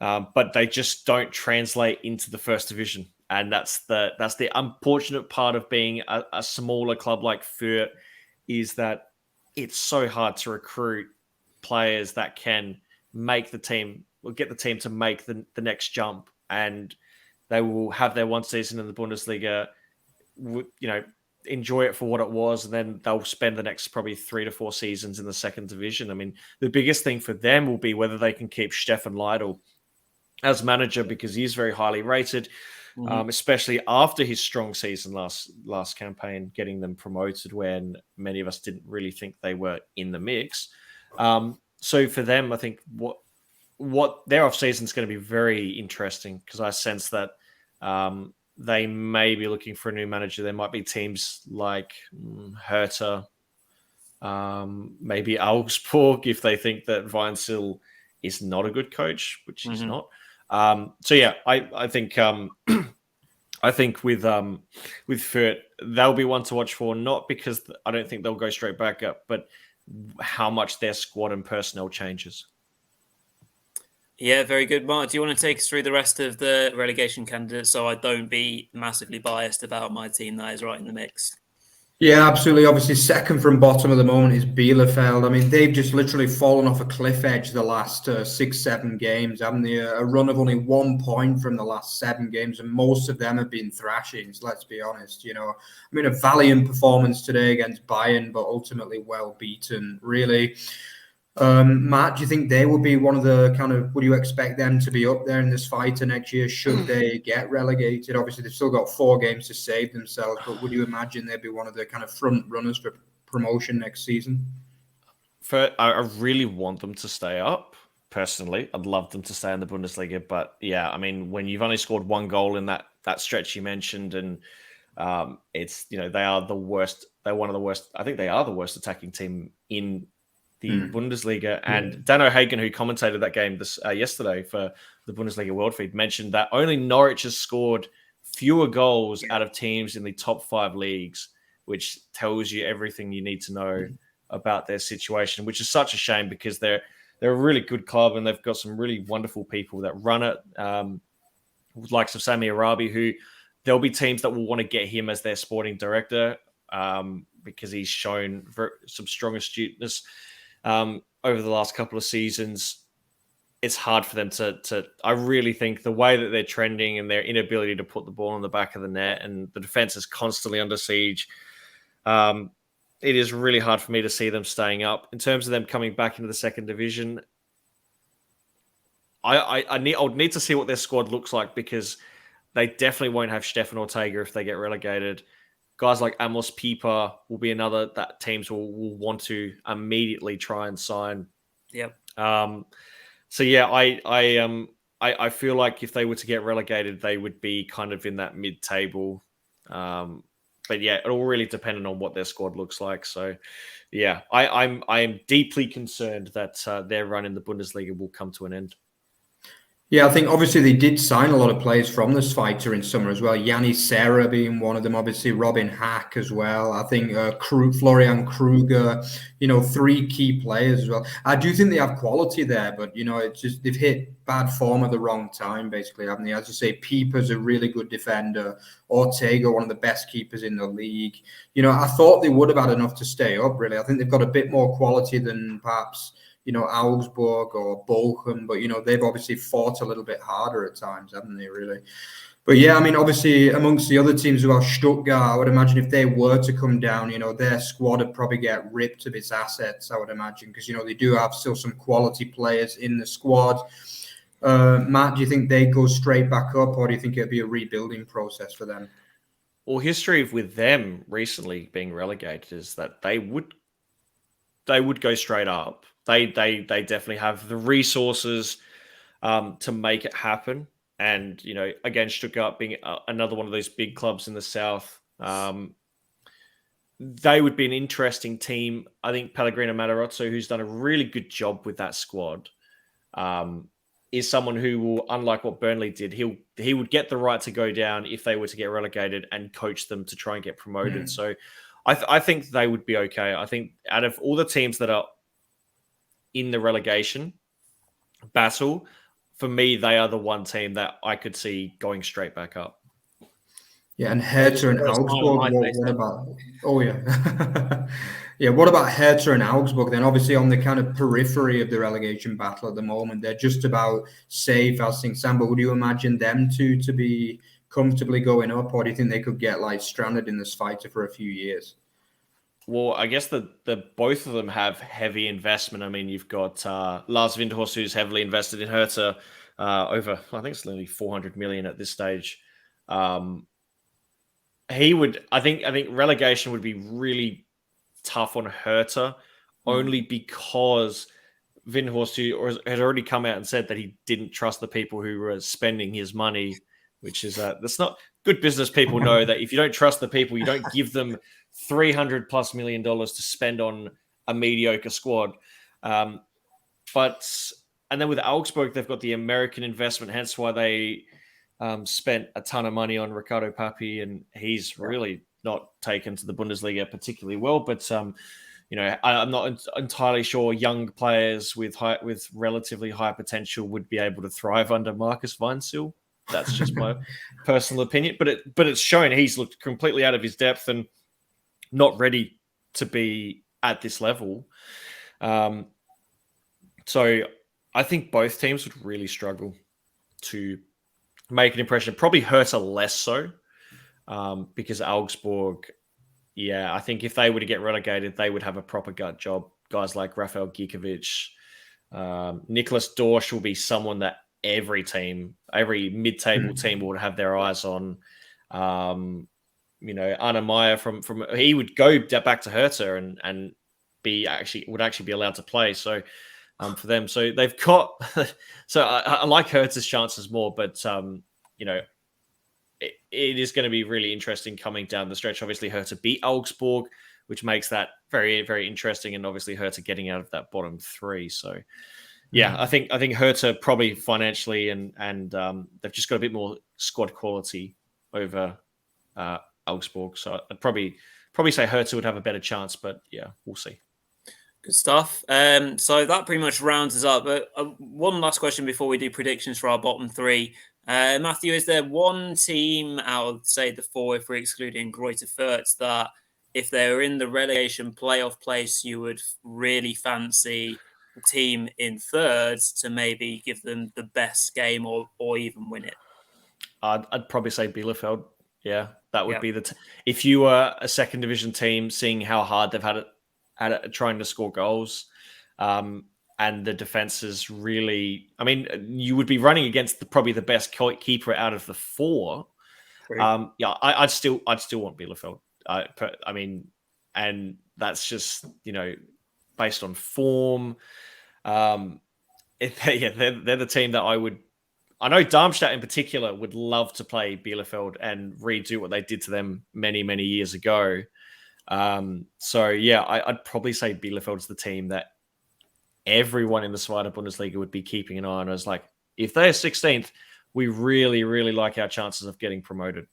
But they just don't translate into the first division. And that's the unfortunate part of being a smaller club like Fürth, is that it's so hard to recruit players that can make the team or get the team to make the next jump. And they will have their one season in the Bundesliga, enjoy it for what it was, and then they'll spend the next probably 3 to 4 seasons in the second division. I mean, the biggest thing for them will be whether they can keep Stefan Leitl as manager, because he's very highly rated, especially after his strong season last campaign, getting them promoted when many of us didn't really think they were in the mix. So for them, I think what their off season is going to be very interesting, because I sense that they may be looking for a new manager. There might be teams like Hertha, maybe Augsburg, if they think that Weinzel is not a good coach, which he's not. So yeah, I think I think with Fürth, they'll be one to watch for, not because I don't think they'll go straight back up, but how much their squad and personnel changes. Yeah, very good. Mark, do you want to take us through the rest of the relegation candidates so I don't be massively biased about my team that is right in the mix? Yeah, absolutely. Obviously, second from bottom at the moment is Bielefeld. I mean, they've just literally fallen off a cliff edge the last 6-7 games, haven't they? A run of only 1 point from the last 7 games, and most of them have been thrashings, let's be honest. I mean, a valiant performance today against Bayern, but ultimately well beaten, really. Matt, do you think they will be one of the would you expect them to be up there in this fighter next year should they get relegated? Obviously, they've still got 4 games to save themselves, but would you imagine they'd be one of the kind of front runners for promotion next season? I really want them to stay up. Personally, I'd love them to stay in the Bundesliga, but yeah, I mean, when you've only scored 1 goal in that stretch you mentioned, and it's they are the worst. They're one of the worst. I think they are the worst attacking team in the Bundesliga. And Dan O'Hagan, who commentated that game yesterday for the Bundesliga World Feed, mentioned that only Norwich has scored fewer goals out of teams in the top 5 leagues, which tells you everything you need to know about their situation, which is such a shame, because they're a really good club and they've got some really wonderful people that run it, like Sami Arabi, who there'll be teams that will want to get him as their sporting director, because he's shown some strong astuteness over the last couple of seasons. it's hard for them to. I really think the way that they're trending and their inability to put the ball in the back of the net, and the defense is constantly under siege. It is really hard for me to see them staying up. In terms of them coming back into the second division, I would need to see what their squad looks like, because they definitely won't have Stefan Ortega if they get relegated. Guys like Amos Pieper will be another that teams will want to immediately try and sign. Yep. So yeah, I feel like if they were to get relegated, they would be kind of in that mid-table. But yeah, it all really dependent on what their squad looks like. So yeah, I am deeply concerned that their run in the Bundesliga will come to an end. Yeah, I think obviously they did sign a lot of players from the Schweizer in summer as well. Yanni Serra being one of them, obviously Robin Hack as well. I think Florian Kruger, 3 key players as well. I do think they have quality there, but it's just they've hit bad form at the wrong time, basically, haven't they? As you say, Pieper's a really good defender. Ortega, one of the best keepers in the league. I thought they would have had enough to stay up, really. I think they've got a bit more quality than perhaps Augsburg or Bochum, but, they've obviously fought a little bit harder at times, haven't they, really? But yeah, I mean, obviously, amongst the other teams who are Stuttgart, I would imagine if they were to come down, their squad would probably get ripped of its assets, I would imagine, because, they do have still some quality players in the squad. Matt, do you think they go straight back up, or do you think it'll be a rebuilding process for them? Well, history with them recently being relegated is that they would go straight up. They definitely have the resources to make it happen. And, again, Stuttgart being another one of those big clubs in the south, they would be an interesting team. I think Pellegrino Matarazzo, who's done a really good job with that squad, is someone who will, unlike what Burnley did, he would get the right to go down if they were to get relegated and coach them to try and get promoted. So I think they would be okay. I think out of all the teams that are in the relegation battle, for me, they are the one team that I could see going straight back up. Yeah, and Hertha and Augsburg, what about... Oh, yeah. Yeah, what about Hertha and Augsburg then? Obviously on the kind of periphery of the relegation battle at the moment. They're just about safe, as things stand. But would you imagine them to be comfortably going up, or do you think they could get stranded in this fight for a few years? Well, I guess the both of them have heavy investment. I mean, you've got Lars Windhorst, who's heavily invested in Hertha, over, I think it's nearly 400 million at this stage. He would, I think relegation would be really tough on Hertha, only because Windhorst, who had already come out and said that he didn't trust the people who were spending his money, which is that's not good business. People know that if you don't trust the people, you don't give them $300+ million to spend on a mediocre squad. And then with Augsburg, they've got the American investment, hence why they spent a ton of money on Ricardo Papi, and he's really not taken to the Bundesliga particularly well. But I'm not entirely sure young players with relatively high potential would be able to thrive under Marcus Weinzierl. That's just my personal opinion. But it's shown he's looked completely out of his depth and not ready to be at this level. So I think both teams would really struggle to make an impression. Probably Hertha less so, because Augsburg, I think if they were to get relegated, they would have a proper gut job. Guys like Rafael Gikiewicz, Nicholas Dorsch will be someone that every mid-table team would have their eyes on. Anna Meyer from he would go back to Hertha and would actually be allowed to play. So for them, so they've got. So I like Hertha's chances more, but it is going to be really interesting coming down the stretch. Obviously, Hertha beat Augsburg, which makes that very, very interesting, and obviously Hertha getting out of that bottom 3. So yeah, I think Hertha probably financially and they've just got a bit more squad quality over Augsburg. So I'd probably say Hertha would have a better chance, but yeah, we'll see. Good stuff. So that pretty much rounds us up. But one last question before we do predictions for our bottom 3. Matthew, is there one team out of, say, the 4, if we're excluding Greuther Fürth, that if they were in the relegation playoff place, you would really fancy team in third to maybe give them the best game or even win it? I'd probably say Bielefeld. Yeah, that would Yep. be if you were a second division team, seeing how hard they've had it trying to score goals, and the defense is really. I mean, you would be running against probably the best keeper out of the four. Yeah, I'd still want Bielefeld. I mean, and that's just based on form. They're the team that I would. I know Darmstadt in particular would love to play Bielefeld and redo what they did to them many, many years ago. So yeah, I'd probably say Bielefeld's the team that everyone in the 2.Bundesliga would be keeping an eye on. As like, if they're 16th, we really, really like our chances of getting promoted.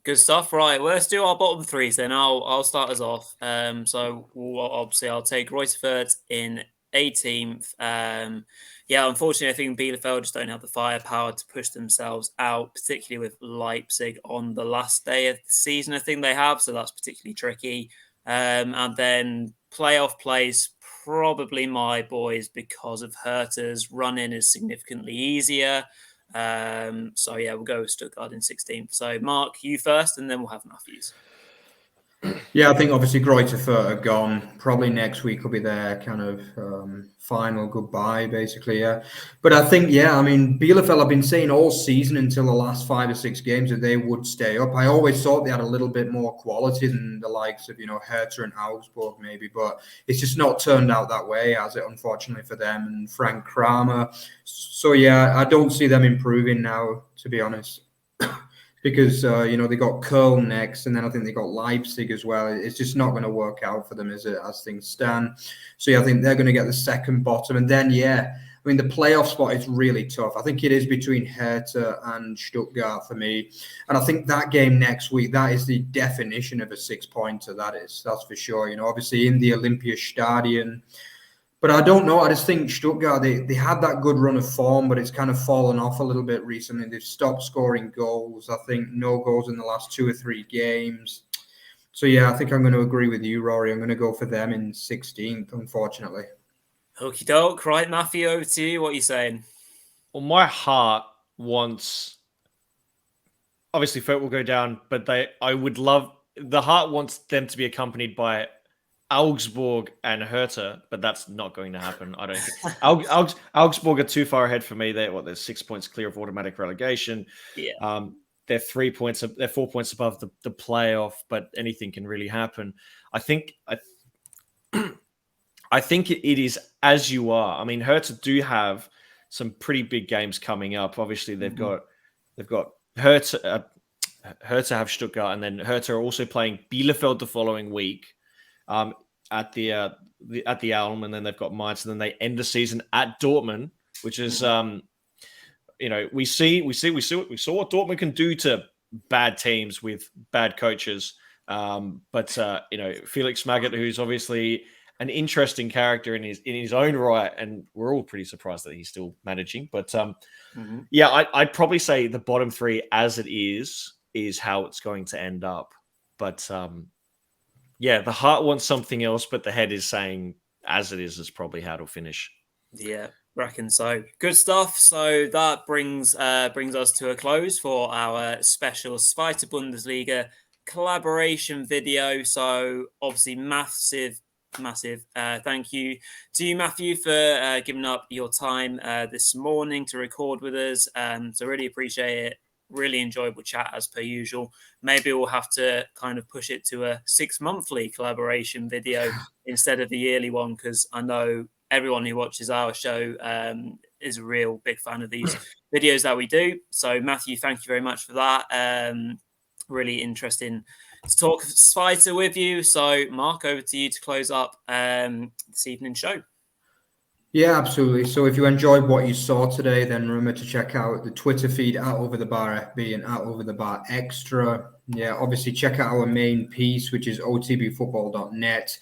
Good stuff. Right, well, let's do our bottom threes then. I'll start us off. So obviously I'll take Reuterfurt in 18th. Yeah, unfortunately, I think Bielefeld just don't have the firepower to push themselves out, particularly with Leipzig on the last day of the season. I think they have, so that's particularly tricky. And then playoff plays, probably my boys, because of Hertha's run-in is significantly easier. So yeah, we'll go with Stuttgart in 16th. So Mark, you first, and then we'll have Matthews. Yeah, I think obviously Greuther are gone. Probably next week will be their kind of final goodbye, basically. Yeah, but I think I mean Bielefeld. I've been saying all season until the last 5 or 6 games that they would stay up. I always thought they had a little bit more quality than the likes of Hertha and Augsburg maybe, but it's just not turned out that way, has it? Unfortunately for them and Frank Kramer. So yeah, I don't see them improving now, to be honest. Because they got Köln next, and then I think they got Leipzig as well. It's just not going to work out for them, is it, as things stand? So yeah, I think they're going to get the second bottom, and then I mean the playoff spot is really tough. I think it is between Hertha and Stuttgart for me, and I think that game next week, that is the definition of a 6-pointer. That's for sure. Obviously in the Olympiastadion. But I don't know. I just think Stuttgart, they had that good run of form, but it's kind of fallen off a little bit recently. They've stopped scoring goals. I think no goals in the last 2 or 3 games. So, yeah, I think I'm going to agree with you, Rory. I'm going to go for them in 16th, unfortunately. Okie doke. Right, Matthew, over to you. What are you saying? Well, my heart wants... Obviously, Furt will go down, but the heart wants them to be accompanied by Augsburg and Hertha, but that's not going to happen. I don't think Augsburg are too far ahead for me. They're 6 points clear of automatic relegation. Yeah. They're 4 points above the playoff, but anything can really happen. I think it is as you are. I mean, Hertha do have some pretty big games coming up. Obviously, they've got Hertha have Stuttgart, and then Hertha are also playing Bielefeld the following week. At the Alm, and then they've got Mainz, and then they end the season at Dortmund, which is we saw what Dortmund can do to bad teams with bad coaches. But Felix Magath, who's obviously an interesting character in his own right, and we're all pretty surprised that he's still managing. But I'd probably say the bottom 3 as it is how it's going to end up. But the heart wants something else, but the head is saying as it is probably how it'll finish. Yeah, reckon so. Good stuff. So that brings us to a close for our special 2.Bundesliga collaboration video. So obviously massive thank you to you, Matthew, for giving up your time this morning to record with us. So really appreciate it. Really enjoyable chat as per usual. Maybe we'll have to kind of push it to a 6-monthly collaboration video instead of the yearly one, because I know everyone who watches our show is a real big fan of these videos that we do. So Matthew, thank you very much for that. Really interesting to talk Spicer with you. So Mark, over to you to close up this evening's show. Yeah, absolutely. So if you enjoyed what you saw today, then remember to check out the Twitter feed @OverTheBarFB and @OverTheBarExtra. Yeah, obviously check out our main piece, which is otbfootball.net.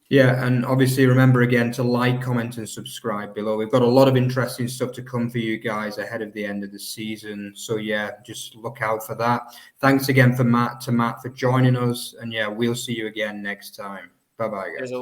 Yeah, and obviously remember again to like, comment, and subscribe below. We've got a lot of interesting stuff to come for you guys ahead of the end of the season. So yeah, just look out for that. Thanks again to Matt for joining us. And yeah, we'll see you again next time. Bye-bye, guys.